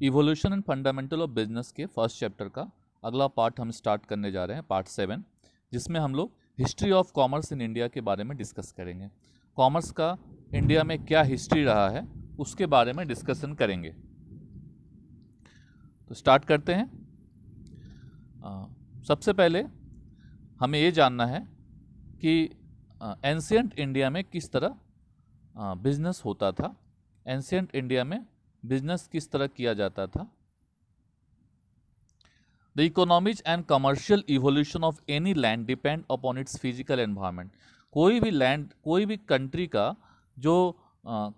Evolution and fundamental of business के first chapter का अगला पार्ट हम स्टार्ट करने जा रहे हैं, पार्ट 7, जिसमें हम लोग history of commerce in India के बारे में डिस्कस करेंगे। कॉमर्स का इंडिया में क्या हिस्ट्री रहा है उसके बारे में डिस्कशन करेंगे। तो स्टार्ट करते हैं। सबसे पहले हमें ये जानना है कि एंशियंट इंडिया में किस तरह बिजनेस होता था, एंशियंट इंडिया में बिजनेस किस तरह किया जाता था। The economic and commercial evolution of any land depend upon its physical environment. कोई भी लैंड, कोई भी कंट्री का जो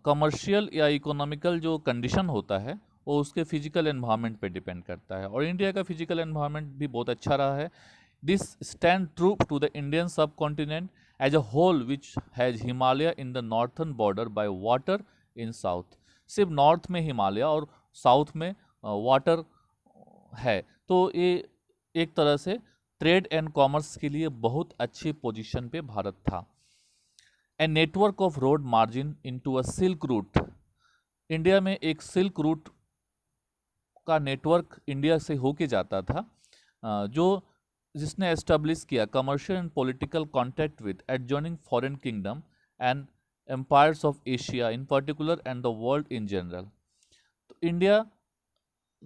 कमर्शियल या इकोनॉमिकल जो कंडीशन होता है वो उसके फिजिकल एनवायरनमेंट पे डिपेंड करता है, और इंडिया का फिजिकल एनवायरनमेंट भी बहुत अच्छा रहा है। This stand true to the Indian subcontinent as a whole which has Himalaya in the northern border by water in south. सिर्फ नॉर्थ में हिमालय और साउथ में वाटर है, तो ये एक तरह से ट्रेड एंड कॉमर्स के लिए बहुत अच्छी पोजीशन पे भारत था। A network of road margin into a silk route. India में एक सिल्क रूट का नेटवर्क इंडिया से होके जाता था, जो जिसने एस्टेब्लिश किया commercial and political contact with adjoining foreign kingdom and empires of Asia in particular and the world in general. तो इंडिया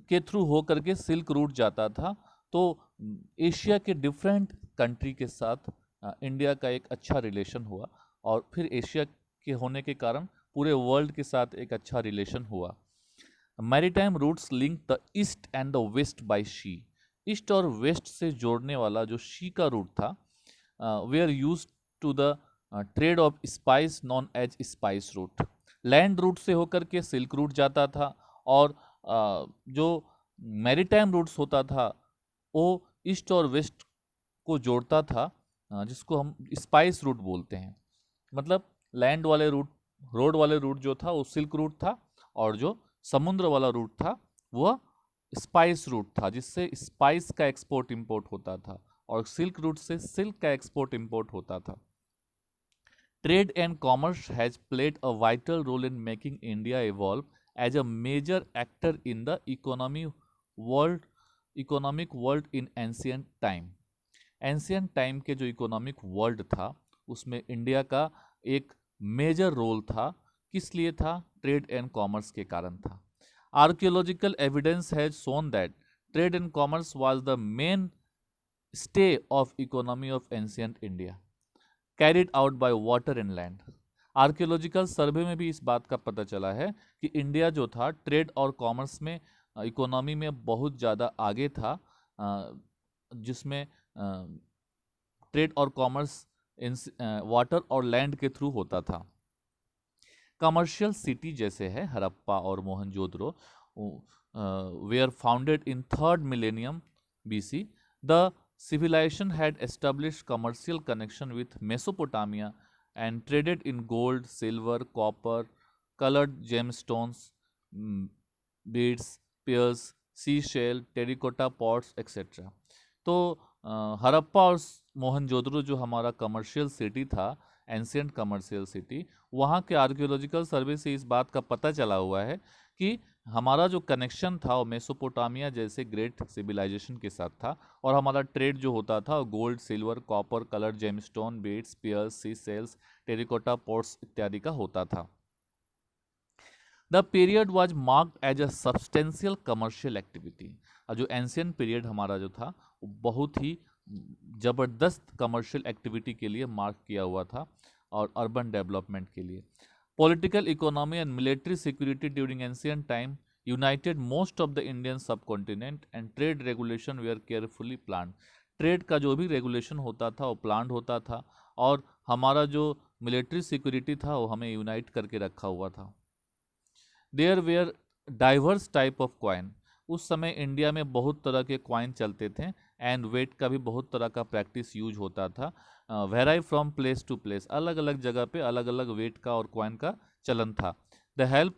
के थ्रू हो करके सिल्क रूट जाता था, तो एशिया के डिफरेंट कंट्री के साथ इंडिया का एक अच्छा रिलेशन हुआ, और फिर एशिया के होने के कारण पूरे वर्ल्ड के साथ एक अच्छा रिलेशन हुआ। Maritime routes link the east and the west by sea. East और वेस्ट से जोड़ने वाला जो शी का रूट था, वे are use to the trade of spice known as spice route. Land route से होकर के सिल्क रूट जाता था, और जो मैरीटाइम रूट्स होता था वो ईस्ट और वेस्ट को जोड़ता था, जिसको हम स्पाइस रूट बोलते हैं। मतलब लैंड वाले रूट, रोड वाले रूट जो था वो सिल्क रूट था, और जो समुद्र वाला रूट था वह स्पाइस रूट था, जिससे स्पाइस का एक्सपोर्ट इंपोर्ट होता था, और सिल्क रूट से सिल्क का एक्सपोर्ट इंपोर्ट होता था। Trade and commerce has played a vital role in making India evolve as a major actor in the economic world in ancient time. Ancient time के जो economic world था उसमें India का एक major role था। किस लिए था? ट्रेड एंड कॉमर्स के कारण था। Archaeological evidence has shown that trade and commerce was the main stay of economy of ancient India, carried out by water and land. Archaeological सर्वे में भी इस बात का पता चला है कि इंडिया जो था ट्रेड और कॉमर्स में, इकोनॉमी में बहुत ज़्यादा आगे था, जिसमें ट्रेड और कॉमर्स वाटर और लैंड के थ्रू होता था। कमर्शियल सिटी जैसे है हड़प्पा और Mohenjodaro, were founded in 3rd millennium BC. The civilization had established commercial connection with Mesopotamia and traded in gold, silver, copper, colored gemstones, beads, pearls, seashell, terracotta pots, etc. तो हड़प्पा और मोहनजोदड़ो जो हमारा commercial city था, ancient commercial city, वहाँ के archaeological सर्वे से इस बात का पता चला हुआ है कि हमारा जो कनेक्शन था वो मेसोपोटामिया जैसे ग्रेट सिविलाइजेशन के साथ था, और हमारा ट्रेड जो होता था gold, silver, copper, colour gemstone, beads, pearls, sea shells, terracotta pots इत्यादि का होता था। The period was marked as a substantial commercial activity. और जो एंशियंट पीरियड हमारा जो था वो बहुत ही ज़बरदस्त कमर्शियल एक्टिविटी के लिए मार्क किया हुआ था, और अर्बन डेवलपमेंट के लिए। Political economy and military security during ancient time united most of the Indian subcontinent, and trade regulation were carefully plan. Trade का जो भी रेगुलेशन होता था वो प्लान होता था, और हमारा जो मिलिट्री सिक्योरिटी था वो हमें यूनाइट करके रखा हुआ था। There were diverse type of coin. उस समय इंडिया में बहुत तरह के क्वाइन चलते थे, एंड वेट का भी बहुत तरह का प्रैक्टिस यूज होता था। वेराई फ्रॉम प्लेस टू प्लेस, अलग अलग जगह पे अलग अलग वेट का और क्वाइन का चलन था। The help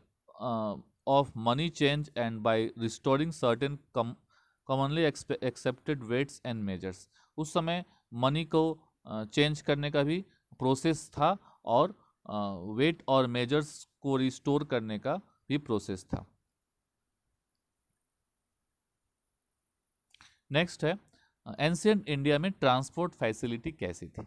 of money change and by restoring certain commonly accepted weights and measures. उस समय मनी को चेंज करने का भी प्रोसेस था, और वेट और मेजर्स को रिस्टोर करने का भी प्रोसेस था। नेक्स्ट है एंशियंट इंडिया में ट्रांसपोर्ट फैसिलिटी कैसी थी।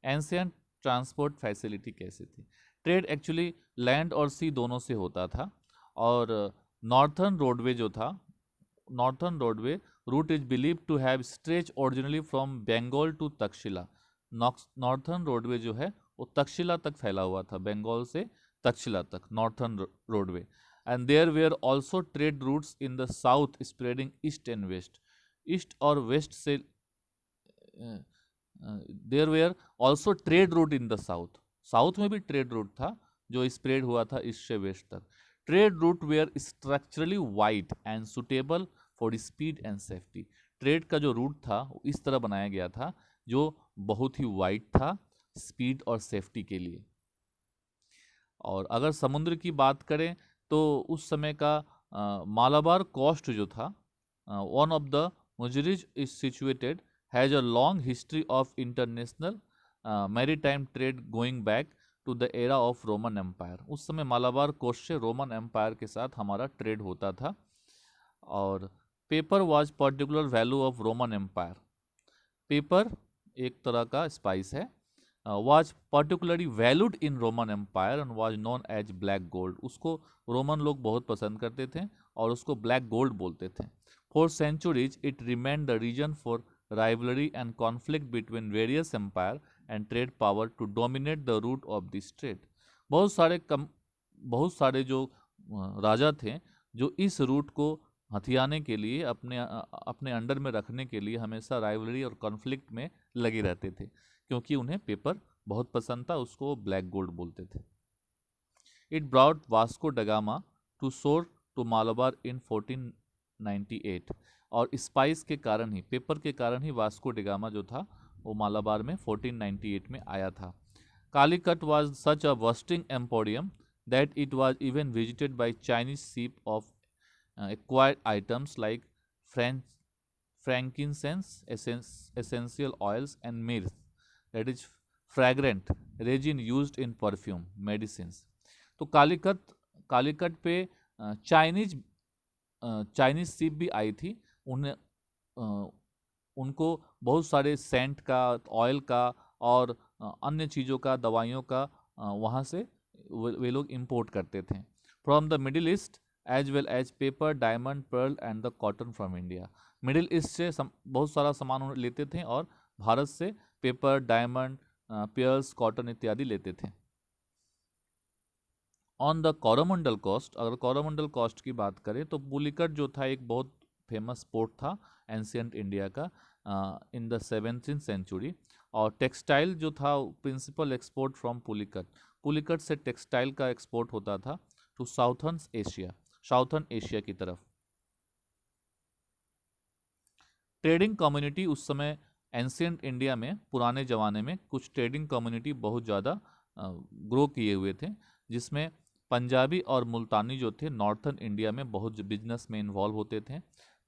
एंशियंट ट्रांसपोर्ट फैसिलिटी कैसी थी। ट्रेड एक्चुअली लैंड और सी दोनों से होता था, और नॉर्थर्न रोडवे जो था, northern roadway route is believe to have stretch originally from Bengal to Takshashila. Northern roadway जो है वो तक्षशिला तक फैला हुआ था, बंगाल से तक्षशिला तक northern roadway. And there were also trade routes in the south spreading east and west. East और वेस्ट से there were also trade route in the south. South में भी ट्रेड रूट था जो स्प्रेड हुआ था ईस्ट से वेस्ट तक। Trade route were structurally wide and suitable for speed and safety. Trade का जो रूट था वो इस तरह बनाया गया था जो बहुत ही वाइड था स्पीड और सेफ्टी के लिए। और अगर समुद्र की बात करें तो उस समय का मालाबार कोस्ट जो था, one of the Muziris is situated, has a long history of international maritime trade going back to the era of Roman empire. उस समय मालाबार कोस्ट से रोमन एम्पायर के साथ हमारा ट्रेड होता था। और pepper was particular value of Roman empire. Pepper एक तरह का स्पाइस है, was particularly valued in Roman empire and was known as black gold. उसको रोमन लोग बहुत पसंद करते थे और उसको ब्लैक गोल्ड बोलते थे। For centuries it remain the reason for rivalry and conflict between various empire and trade power to dominate the route of this trade. बहुत सारे जो राजा थे जो इस रूट को हथियाने के लिए, अपने अंडर में रखने के लिए हमेशा राइवलरी और कॉन्फ्लिक्ट में लगे रहते थे, क्योंकि उन्हें पेपर बहुत पसंद था, उसको ब्लैक गोल्ड बोलते थे। It brought Vasco da Gama to shore to Malabar in 1498। और स्पाइस के कारण ही, पेपर के कारण ही वास्को डगामा जो था वो मालाबार में 1498 में आया था। Calicut was such a bustling emporium that it was even visited by Chinese sheep of acquired items like French frankincense, essential oils, and myrrh, that is fragrant resin used in perfume, medicines। तो कालीकट पे Chinese Chinese ship भी आई थी। उन्हें उनको बहुत सारे Saint का, oil का और अन्य चीज़ों का, दवाइयों का वहाँ से वे लोग इंपोर्ट करते थे। From the middle east as well as pepper, diamond, pearl and the cotton from India. Middle east से बहुत सारा सामान उन्हें लेते थे और भारत से पेपर, डायमंड, पेयर्स, कॉटन इत्यादि लेते थे। ऑन द कोरोमंडल कोस्ट, अगर कोरोमंडल कोस्ट की बात करें तो पुलिकट जो था एक बहुत फेमस पोर्ट था एंशियंट इंडिया का इन द 17th सेंचुरी। और टेक्सटाइल जो था principal export from Pulicat, Pulicat से टेक्सटाइल का एक्सपोर्ट होता था टू साउथर्न एशिया की तरफ। ट्रेडिंग कम्युनिटी उस समय एंशियंट इंडिया में, पुराने ज़माने में कुछ ट्रेडिंग कम्युनिटी बहुत ज़्यादा ग्रो किए हुए थे, जिसमें पंजाबी और मुल्तानी जो थे नॉर्थर्न इंडिया में बहुत बिजनेस में इन्वॉल्व होते थे।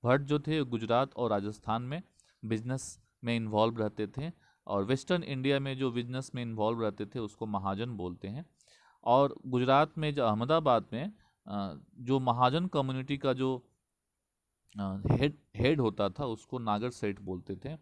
भट्ट जो थे गुजरात और राजस्थान में बिजनेस में इन्वॉल्व रहते थे, और वेस्टर्न इंडिया में जो बिजनेस में इन्वॉल्व रहते थे उसको महाजन बोलते हैं। और गुजरात में जो अहमदाबाद में जो महाजन कम्युनिटी का जो हेड होता था उसको नागर सेठ बोलते थे।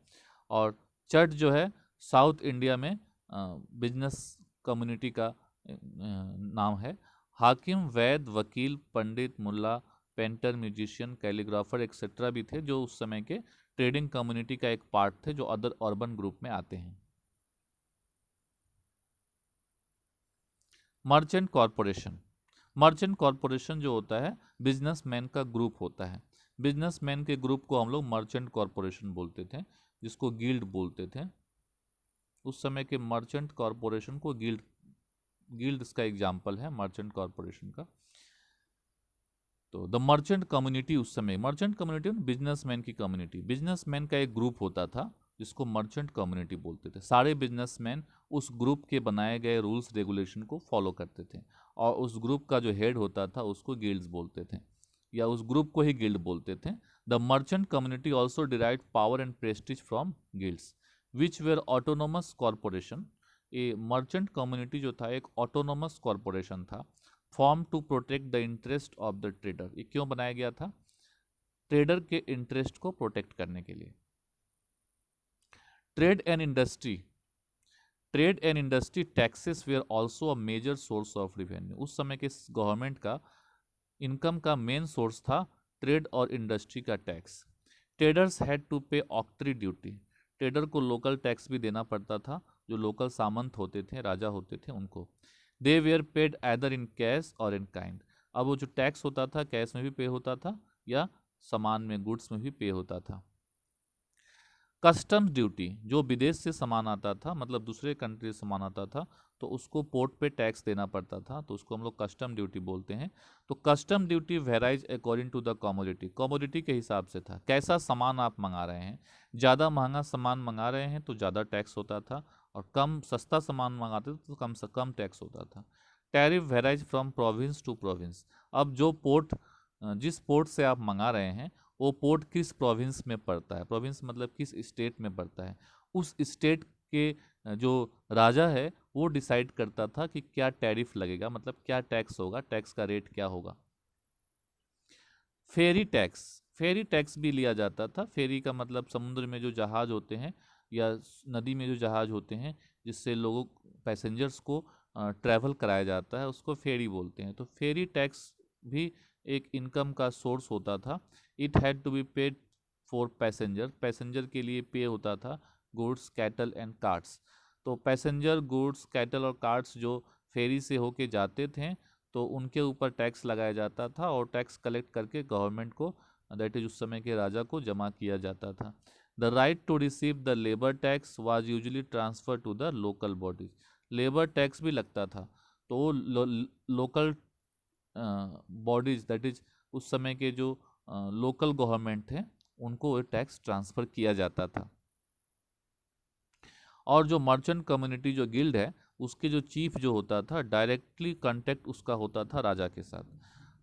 और चट जो है साउथ इंडिया में बिजनेस कम्युनिटी का नाम है। हाकिम, वैद, वकील, पंडित, मुल्ला, पेंटर, म्यूजिशियन, कैलीग्राफर एक्सेट्रा भी थे जो उस समय के ट्रेडिंग कम्युनिटी का एक पार्ट थे, जो अदर अर्बन ग्रुप में आते हैं। मर्चेंट कॉरपोरेशन, मर्चेंट कॉरपोरेशन जो होता है बिजनेसमैन का ग्रुप होता है। बिजनेसमैन के ग्रुप को हम लोग मर्चेंट कॉरपोरेशन बोलते थे, जिसको गिल्ड बोलते थे। उस समय के मर्चेंट कॉरपोरेशन को गिल्ड इसका एग्जाम्पल है मर्चेंट कॉरपोरेशन का। तो द मर्चेंट कम्युनिटी, उस समय मर्चेंट कम्युनिटी बिजनेसमैन की कम्युनिटी, बिजनेसमैन का एक ग्रुप होता था जिसको मर्चेंट कम्युनिटी बोलते थे। सारे बिजनेसमैन उस ग्रुप के बनाए गए रूल्स रेगुलेशन को फॉलो करते थे, और उस ग्रुप का जो हेड होता था उसको गिल्ड्स बोलते थे, या उस ग्रुप को ही गिल्ड बोलते थे। The merchant community also derive power and prestige from guilds which were autonomous corporation. ये मर्चेंट कम्युनिटी जो था एक ऑटोनोमस कॉरपोरेशन था, form to protect the interest of the trader. ये क्यों बनाया गया था? ट्रेडर के इंटरेस्ट को प्रोटेक्ट करने के लिए। Trade and industry, trade and industry taxes were also a major source of revenue. उस समय के गवर्नमेंट का इनकम का मेन सोर्स था ट्रेड और इंडस्ट्री का tax. Traders had to pay octroi duty, trader को लोकल टैक्स भी देना पड़ता था, जो लोकल सामंत होते थे, राजा होते थे उनको। They were paid either in cash or in kind. अब वो जो टैक्स होता था कैश में भी पे होता था या सामान में, गुड्स में भी पे होता था। कस्टम्स ड्यूटी, जो विदेश से सामान आता था, मतलब दूसरे कंट्री से सामान आता था, तो उसको पोर्ट पे टैक्स देना पड़ता था, तो उसको हम लोग कस्टम ड्यूटी बोलते हैं। तो custom duty varies according to the commodity, commodity के हिसाब से था, कैसा सामान आप मंगा रहे हैं। ज़्यादा महंगा सामान मंगा रहे हैं तो ज़्यादा टैक्स होता था, और कम सस्ता सामान मंगाते थे तो कम से कम टैक्स होता था। Tariff varies from province to province, अब जो पोर्ट, जिस पोर्ट से आप मंगा रहे हैं वो पोर्ट किस प्रोविंस में पड़ता है, प्रोविंस मतलब किस स्टेट में पड़ता है, उस स्टेट के जो राजा है वो डिसाइड करता था कि क्या टैरिफ लगेगा, मतलब क्या टैक्स होगा, टैक्स का रेट क्या होगा। फेरी टैक्स, फेरी टैक्स भी लिया जाता था। फेरी का मतलब समुद्र में जो जहाज होते हैं या नदी में जो जहाज होते हैं जिससे लोगों, पैसेंजर्स को ट्रैवल कराया जाता है, उसको फेरी बोलते हैं। तो फेरी टैक्स भी एक इनकम का सोर्स होता था। It had to be paid for passenger, passenger के लिए पे होता था, गुड्स कैटल एंड कार्ट्स। तो पैसेंजर, गुड्स कैटल और कार्ट्स जो फेरी से होके जाते थे तो उनके ऊपर टैक्स लगाया जाता था, और टैक्स कलेक्ट करके गवर्नमेंट को, दैट इज उस समय के राजा को, जमा किया जाता था। The right to receive the labour tax was usually transfer to the local bodies, labour tax भी लगता था, तो वो लोकल बॉडीज, दैट इज उस समय के जो लोकल गवर्नमेंट थे उनको टैक्स ट्रांसफर किया जाता था। और जो मर्चेंट कम्युनिटी जो गिल्ड है उसके जो चीफ जो होता था, डायरेक्टली कांटेक्ट उसका होता था राजा के साथ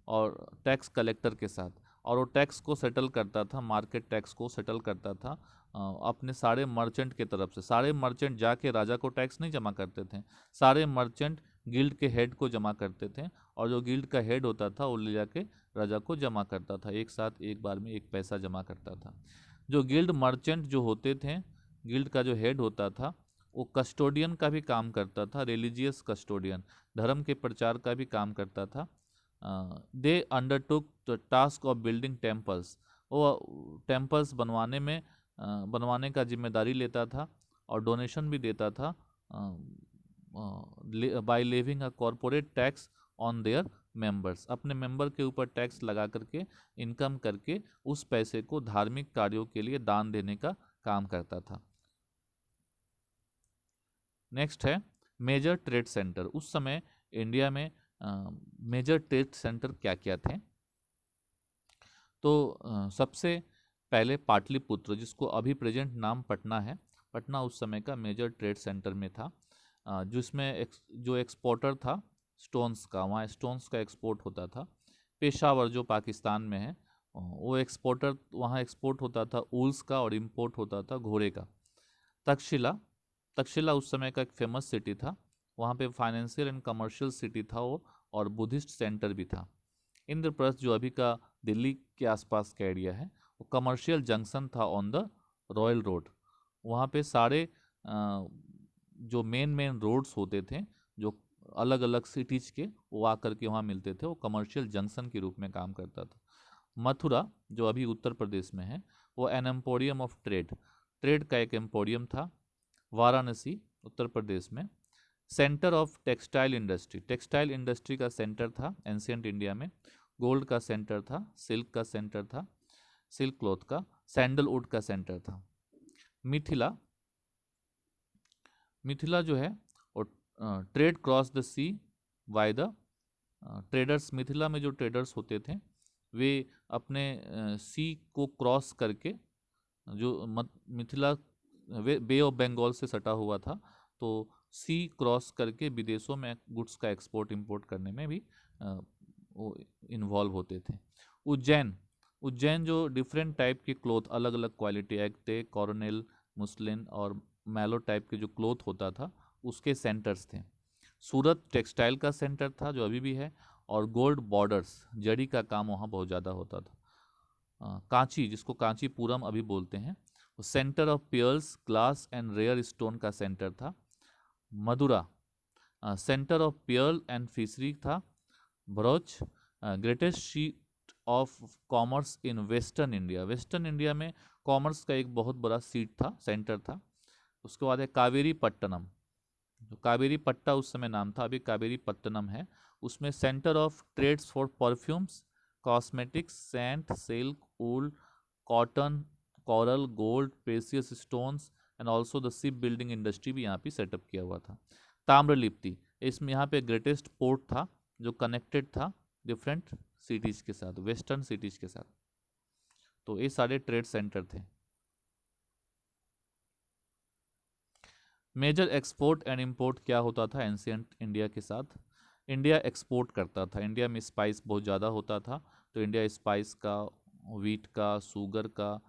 और टैक्स कलेक्टर के साथ, और वो टैक्स को सेटल करता था, मार्केट टैक्स को सेटल करता था अपने सारे मर्चेंट के तरफ से। सारे मर्चेंट जाके राजा को टैक्स नहीं जमा करते थे, सारे मर्चेंट गिल्ड के हेड को जमा करते थे, और जो गिल्ड का हेड होता था वो ले जाके राजा को जमा करता था, एक साथ एक बार में एक पैसा जमा करता था। जो गिल्ड मर्चेंट जो होते थे, गिल्ड का जो हेड होता था वो कस्टोडियन का भी काम करता था, रिलीजियस कस्टोडियन, धर्म के प्रचार का भी काम करता था। They undertook the task of building temples, वो टेम्पल्स बनवाने में बनवाने का जिम्मेदारी लेता था, और डोनेशन भी देता था by levying a corporate tax on their members, अपने मेंबर के ऊपर टैक्स लगा करके, इनकम करके उस पैसे को धार्मिक कार्यों के लिए दान देने का काम करता था। नेक्स्ट है मेजर ट्रेड सेंटर। उस समय इंडिया में मेजर ट्रेड सेंटर क्या क्या थे? तो सबसे पहले पाटलिपुत्र, जिसको अभी प्रेजेंट नाम पटना है, पटना उस समय का मेजर ट्रेड सेंटर में था, जिसमें जो एक्सपोर्टर था स्टोन्स का, वहाँ स्टोन्स का एक्सपोर्ट होता था। पेशावर जो पाकिस्तान में है, वो एक्सपोर्टर, वहाँ एक्सपोर्ट होता था ऊल्स का, और इम्पोर्ट होता था घोड़े का। तक्षशिला, तक्षशिला उस समय का एक फेमस सिटी था, वहाँ पे फाइनेंशियल एंड कमर्शियल सिटी था वो, और बुद्धिस्ट सेंटर भी था। इंद्रप्रस्थ जो अभी का दिल्ली के आसपास का एरिया है, वो कमर्शियल जंक्शन था ऑन द रॉयल रोड। वहाँ पे सारे जो मेन मेन रोड्स होते थे, जो अलग अलग सिटीज के, वो आकर के वहाँ मिलते थे, वो कमर्शियल जंक्शन के रूप में काम करता था। मथुरा जो अभी उत्तर प्रदेश में है, वो an emporium of trade, trade का एक एम्पोरियम था। वाराणसी उत्तर प्रदेश में centre of textile industry, textile industry का सेंटर था एंशियंट इंडिया में। गोल्ड का सेंटर था, सिल्क का सेंटर था, सिल्क क्लॉथ का, सैंडलवुड का सेंटर था। मिथिला, मिथिला जो है और trade cross the sea by the traders, Mithila में जो ट्रेडर्स होते थे वे अपने सी को क्रॉस करके, जो मिथिला बे ऑफ बंगाल से सटा हुआ था, तो सी क्रॉस करके विदेशों में गुड्स का एक्सपोर्ट इंपोर्ट करने में भी वो इन्वॉल्व होते थे। उज्जैन, उज्जैन जो डिफरेंट टाइप के क्लोथ, अलग अलग क्वालिटी, एक्टे, कॉर्नेल, मुस्लिन और मैलो टाइप के जो क्लोथ होता था उसके सेंटर्स थे। सूरत टेक्सटाइल का सेंटर था जो अभी भी है, और गोल्ड बॉर्डर्स, जड़ी का काम वहाँ बहुत ज़्यादा होता था। कांची, जिसको कांचीपुरम अभी बोलते हैं, वो centre of pearls, glass and rare stone का सेंटर था। Madura centre of pearl and fishery था। Bharuch greatest seat of commerce in western India, western India में कॉमर्स का एक बहुत बड़ा सीट था, सेंटर था। उसके बाद है कावेरी पट्टनम, जो कावेरी पट्टा उस समय नाम था, अभी कावेरी पट्टनम है। उसमें centre of trades for perfumes, cosmetics, scent, silk, wool, cotton, coral, gold, precious stones and also the ship building industry भी यहाँ पे सेटअप किया हुआ था। ताम्रलिप्ति, इसमें यहाँ पे ग्रेटेस्ट पोर्ट था जो कनेक्टेड था डिफरेंट सिटीज के साथ, वेस्टर्न सिटीज के साथ। तो ये सारे ट्रेड सेंटर थे। मेजर एक्सपोर्ट एंड इंपोर्ट क्या होता था एंशियंट इंडिया के साथ? इंडिया एक्सपोर्ट करता था, इंडिया में स्पाइस बहुत ज़्यादा होता था, तो इंडिया स्पाइस का, वीट का, शुगर का,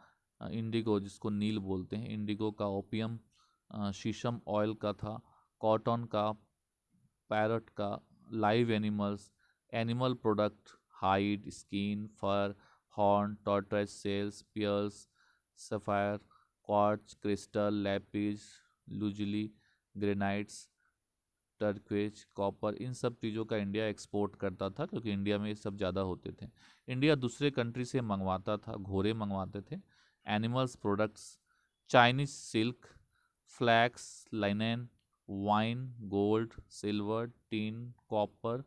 इंडिगो जिसको नील बोलते हैं, इंडिगो का, ओपियम, शीशम ऑयल का था, कॉटन का, पैरट का, live animals, animal product, hide, skin, fur, horn, tortoise shells, pearls, sapphire, quartz, crystal, lapis, lazuli, granites, turquoise, copper, इन सब चीज़ों का इंडिया एक्सपोर्ट करता था क्योंकि इंडिया में ये सब ज़्यादा होते थे। इंडिया दूसरे कंट्री से मंगवाता था, घोड़े मंगवाते थे, animals products, Chinese silk, flax, linen, wine, gold, silver, tin, copper,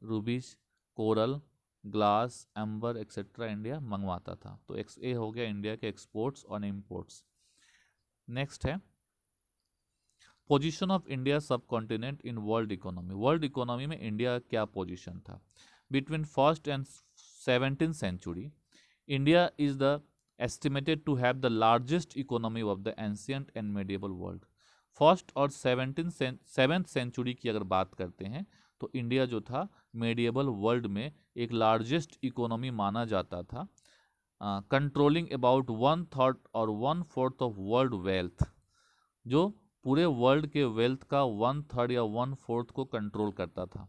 rubies, coral, glass, amber etcetera India मंगवाता था। तो ये हो गया इंडिया के एक्सपोर्ट्स और इम्पोर्ट्स। नेक्स्ट है position of India subcontinent in world economy, world economy में इंडिया का क्या पोजीशन था? Between first and 17th century India is the estimated to have the largest economy of the ancient and medieval world। First और 7th century की अगर बात करते हैं तो इंडिया जो था मेडिएबल वर्ल्ड में एक लार्जेस्ट इकोनॉमी माना जाता था, कंट्रोलिंग अबाउट 1/3 और 1/4 ऑफ वर्ल्ड वेल्थ, जो पूरे वर्ल्ड के वेल्थ का 1/3 या 1/4 को कंट्रोल करता था।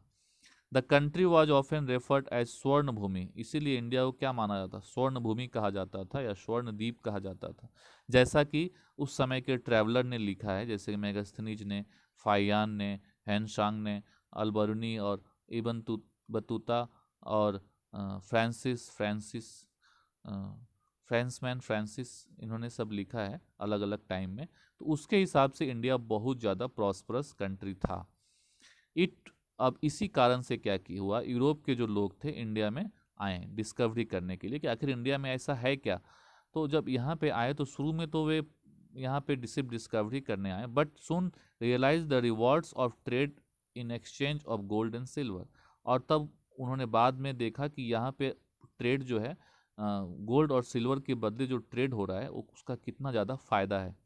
The country was often referred as Swarna Bhumi, इसीलिए इंडिया को क्या माना जाता, स्वर्ण भूमि कहा जाता था या स्वर्ण द्वीप कहा जाता था। जैसा कि उस समय के ट्रैवलर ने लिखा है, जैसे मेगास्थनीज ने, फाइयान ने, हैंशांग ने, अलबरूनी और इबन बतूता और फ्रांसमैन फ्रांसिस, इन्होंने सब लिखा है अलग अलग टाइम में। तो उसके हिसाब से इंडिया बहुत ज़्यादा प्रॉस्परस कंट्री था। इट अब इसी कारण से क्या की हुआ, यूरोप के जो लोग थे इंडिया में आए डिस्कवरी करने के लिए कि आखिर इंडिया में ऐसा है क्या। तो जब यहाँ पे आए तो शुरू में तो वे यहाँ पे सिर्फ डिस्कवरी करने आए, but soon realise the rewards of trade in exchange of gold and silver. और तब उन्होंने बाद में देखा कि यहाँ पे ट्रेड जो है, गोल्ड और सिल्वर के बदले जो ट्रेड हो रहा है उसका कितना ज़्यादा फायदा है।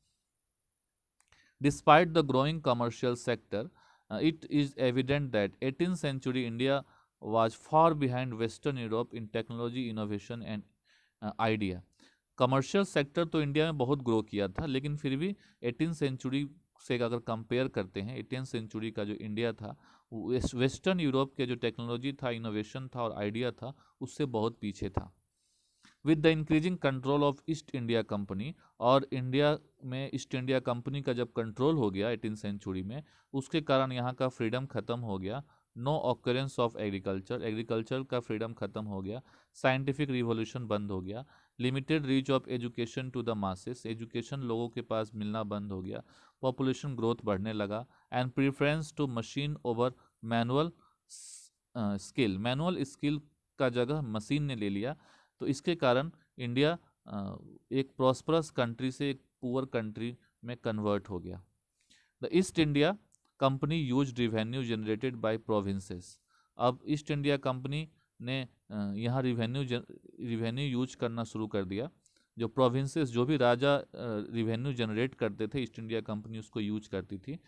Despite the growing commercial sector, it is evident that 18th century India was far behind Western Europe in technology, innovation and idea। Commercial sector तो इंडिया में बहुत ग्रो किया था, लेकिन फिर भी 18th सेंचुरी से अगर कंपेयर करते हैं, 18th सेंचुरी का जो इंडिया था वेस्टर्न यूरोप के जो टेक्नोलॉजी था, इनोवेशन था और आइडिया था, उससे बहुत पीछे था। With the increasing control of east India company, और इंडिया में ईस्ट इंडिया कंपनी का जब कंट्रोल हो गया 18th सेंचुरी में, उसके कारण यहाँ का फ्रीडम खत्म हो गया। No occurrence of agriculture, agriculture का फ्रीडम खत्म हो गया। साइंटिफिक रिवॉल्यूशन बंद हो गया। Limited reach of education to the masses, education लोगों के पास मिलना बंद हो गया। पॉपुलेशन ग्रोथ बढ़ने लगा। And preference to machine over manual skill, manual skill का जगह मशीन ने ले लिया। तो इसके कारण इंडिया एक प्रॉस्परस कंट्री से एक पुअर कंट्री में कन्वर्ट हो गया। The east India company use revenue generated by provinces, अब ईस्ट इंडिया कंपनी ने यहाँ रिवेन्यू यूज करना शुरू कर दिया। जो प्रोविंसेस, जो भी राजा रिवेन्यू जनरेट करते थे, ईस्ट इंडिया कंपनी उसको यूज करती थी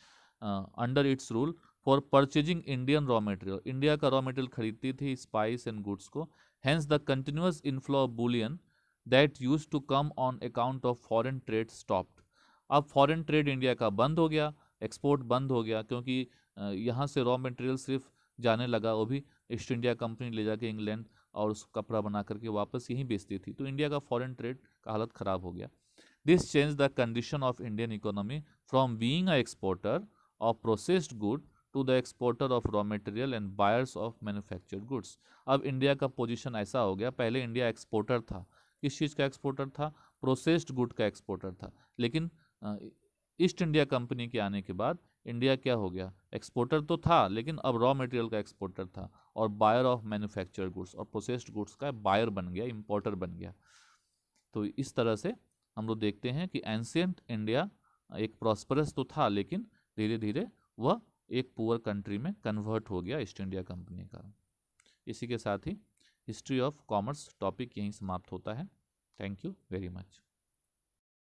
under its rule for purchasing Indian raw material, India का रॉ मटेरियल खरीदती थी, स्पाइस एंड गुड्स को। Hence the continuous inflow of bullion that used to come on account of foreign trade stopped। अब foreign trade India का बंद हो गया, export बंद हो गया, क्योंकि यहाँ से रॉ मटेरियल सिर्फ जाने लगा, वो भी ईस्ट इंडिया कंपनी ले जाके इंग्लैंड और उस कपड़ा बना करके वापस यहीं बेचती थी, तो इंडिया का फॉरेन ट्रेड का हालत ख़राब हो गया। This change the condition of Indian economy from being a exporter of processed good to the exporter of raw material and buyers of manufactured goods. अब इंडिया का पोजीशन ऐसा हो गया, पहले इंडिया एक्सपोर्टर था। किस चीज़ का एक्सपोर्टर था? प्रोसेस्ड गुड का एक्सपोर्टर था। लेकिन ईस्ट इंडिया कंपनी के आने के बाद इंडिया क्या हो गया? एक्सपोर्टर तो था, लेकिन अब रॉ मटेरियल का एक्सपोर्टर था और बायर ऑफ मैन्युफैक्चर्ड गुड्स और प्रोसेस्ड गुड्स का बायर बन गया, इंपोर्टर बन गया। तो इस तरह से हम लोग देखते हैं कि एंशियंट इंडिया एक प्रॉस्परस तो था, लेकिन धीरे धीरे वह एक पुअर कंट्री में कन्वर्ट हो गया ईस्ट इंडिया कंपनी का। इसी के साथ ही हिस्ट्री ऑफ कॉमर्स टॉपिक यहीं समाप्त होता है। Thank you very much.